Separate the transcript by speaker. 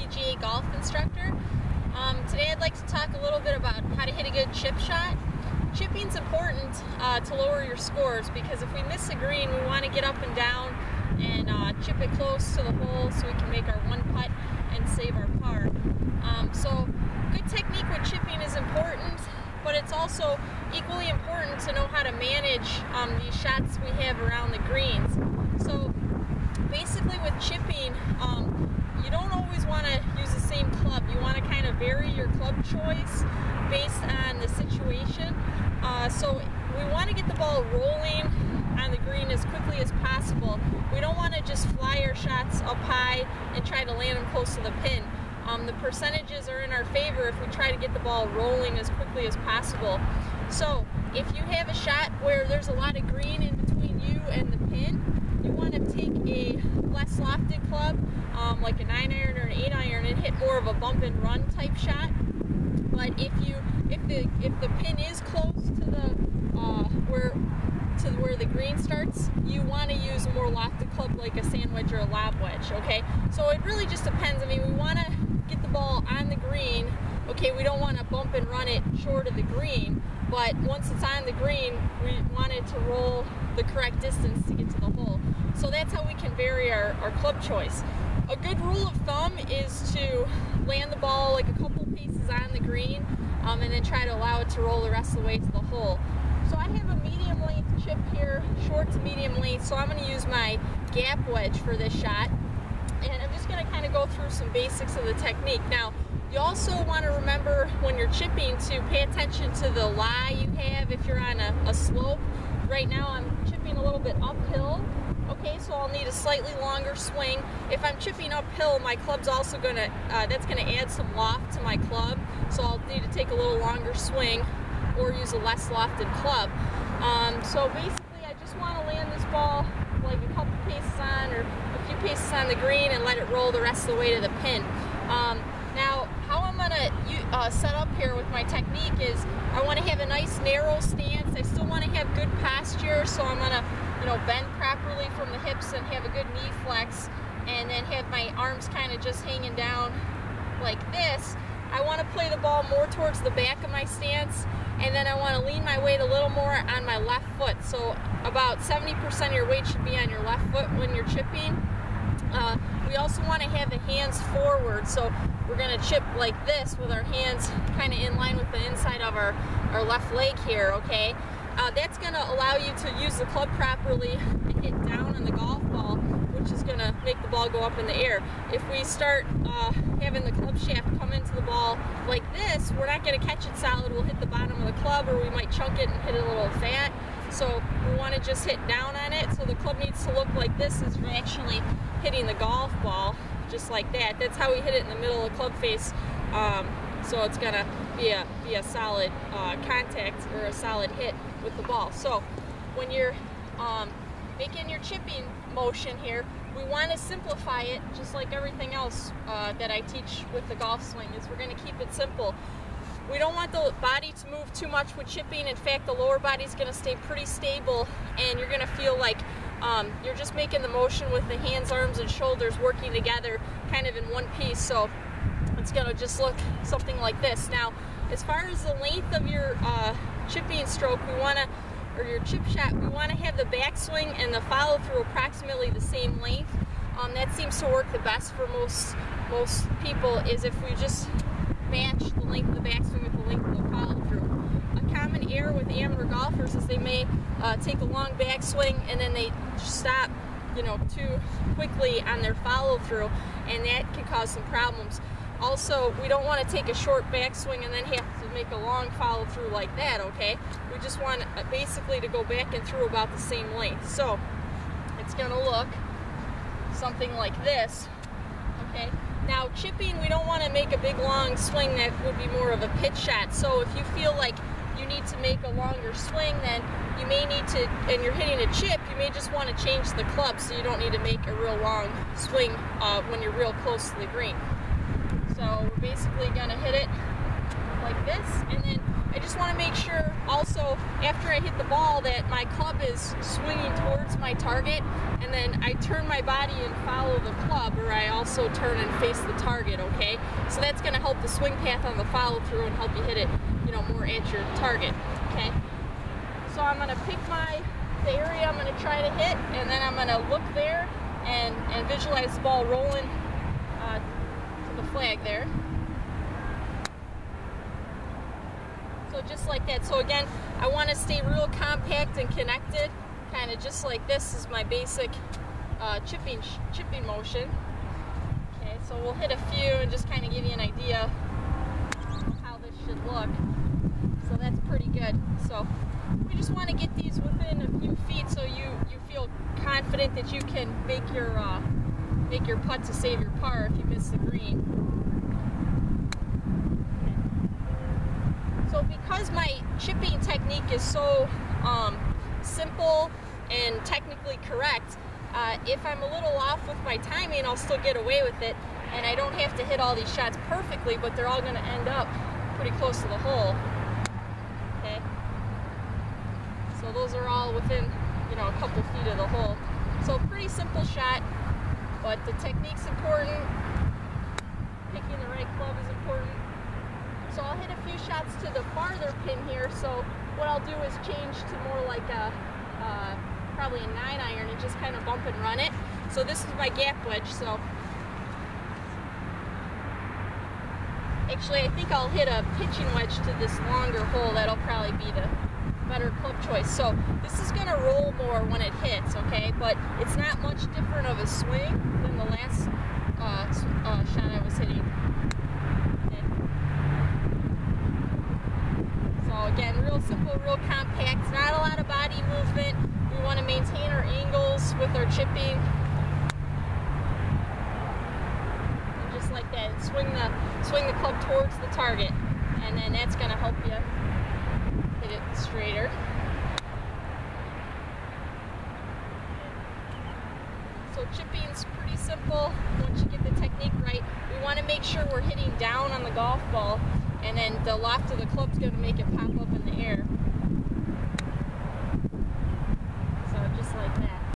Speaker 1: PGA golf instructor. Today I'd like to talk a little bit about how to hit a good chip shot. Chipping's important to lower your scores because if we miss a green, we want to get up and down and chip it close to the hole so we can make our one putt and save our par. So good technique with chipping is important, but it's also equally important to know how to manage these shots we have around the greens. So basically with chipping, you don't always want to use the same club. You want to kind of vary your club choice based on the situation. So we want to get the ball rolling on the green as quickly as possible. We don't want to just fly our shots up high and try to land them close to the pin. The percentages are in our favor if we try to get the ball rolling as quickly as possible. So if you have a shot where there's a lot of green in between you and the pin, you want to take a less lofted club, like a 9-iron or an 8-iron, and hit more of a bump and run type shot. But if the pin is close to the where the green starts, you want to use a more lofted club like a sand wedge or a lob wedge. Okay, so it really just depends. I mean, we want to get the ball on the green. Okay, we don't want to bump and run it short of the green, but once it's on the green, we want it to roll the correct distance to get to the hole. So that's how we can vary our club choice. A good rule of thumb is to land the ball like a couple paces on the green, and then try to allow it to roll the rest of the way to the hole. So I have a medium length chip here, short to medium length, so I'm going to use my gap wedge for this shot. And I'm just going to kind of go through some basics of the technique. Now, you also want to remember when you're chipping to pay attention to the lie you have if you're on a slope. Right now I'm chipping a little bit uphill. Okay, so I'll need a slightly longer swing. If I'm chipping uphill, my club's also going to, that's going to add some loft to my club. So I'll need to take a little longer swing or use a less lofted club. So basically I just want to land this ball like a couple paces on or a few paces on the green and let it roll the rest of the way to the pin. Now, how I'm going to set up here with my technique is I want to have a nice narrow stance. I still want to have good posture, so I'm going to bend properly from the hips and have a good knee flex, and then have my arms kind of just hanging down like this. I want to play the ball more towards the back of my stance, and then I want to lean my weight a little more on my left foot. So about 70% of your weight should be on your left foot when you're chipping. We also want to have the hands forward, so we're going to chip like this with our hands kind of in line with the inside of our left leg here, okay? That's going to allow you to use the club properly and hit down on the golf ball, which is going to make the ball go up in the air. If we start having the club shaft come into the ball like this, we're not going to catch it solid. We'll hit the bottom of the club, or we might chunk it and hit it a little fat. So we want to just hit down on it. So the club needs to look like this as we're actually hitting the golf ball, just like that. That's how we hit it in the middle of the club face. So it's gonna be a solid contact or a solid hit with the ball. So when you're making your chipping motion here, we want to simplify it, just like everything else that I teach with the golf swing. Is we're going to keep it simple. We don't want the body to move too much with chipping. In fact, the lower body is going to stay pretty stable, and you're going to feel like you're just making the motion with the hands, arms, and shoulders working together kind of in one piece. So it's going to just look something like this. Now, as far as the length of your chipping stroke, or your chip shot, we want to have the backswing and the follow through approximately the same length. That seems to work the best for most people, is if we just match the length of the backswing with the length of the follow through. A common error with amateur golfers is they may take a long backswing and then they stop too quickly on their follow through, and that can cause some problems. Also, we don't want to take a short backswing and then have to make a long follow through like that, okay? We just want basically to go back and through about the same length. So it's going to look something like this, okay? Now, chipping, we don't want to make a big long swing that would be more of a pitch shot. So if you feel like you need to make a longer swing, then you may need to, and you're hitting a chip, you may just want to change the club so you don't need to make a real long swing when you're real close to the green. So we're basically going to hit it like this, and then I just want to make sure also after I hit the ball that my club is swinging towards my target and then I turn my body and follow the club, or I also turn and face the target, okay? So that's gonna help the swing path on the follow through and help you hit it, you know, more at your target, okay? So I'm gonna pick the area I'm gonna try to hit, and then I'm gonna look there and visualize the ball rolling to the flag there. So just like that. So again, I want to stay real compact and connected, kind of just like this is my basic chipping motion. Okay, so we'll hit a few and just kind of give you an idea of how this should look. So that's pretty good. So we just want to get these within a few feet so you feel confident that you can make your putt to save your par if you miss the green. So because my chipping technique is so simple and technically correct, if I'm a little off with my timing, I'll still get away with it, and I don't have to hit all these shots perfectly, but they're all going to end up pretty close to the hole. Okay. So those are all within, you know, a couple feet of the hole. So pretty simple shot, but the technique's important. Picking the right club is important. So I'll hit a few shots to the farther pin here. So what I'll do is change to more like a probably a 9-iron and just kind of bump and run it. So this is my gap wedge. So actually, I think I'll hit a pitching wedge to this longer hole. That'll probably be the better club choice. So this is going to roll more when it hits, okay? But it's not much different of a swing than the last shot I was hitting. Again, real simple, real compact, not a lot of body movement. We want to maintain our angles with our chipping. And just like that, swing the club towards the target, and then that's going to help you hit it straighter. So chipping's pretty simple once you get the technique right. We want to make sure we're hitting down on the golf ball, and then the loft of the club's going to make it pop up in the air.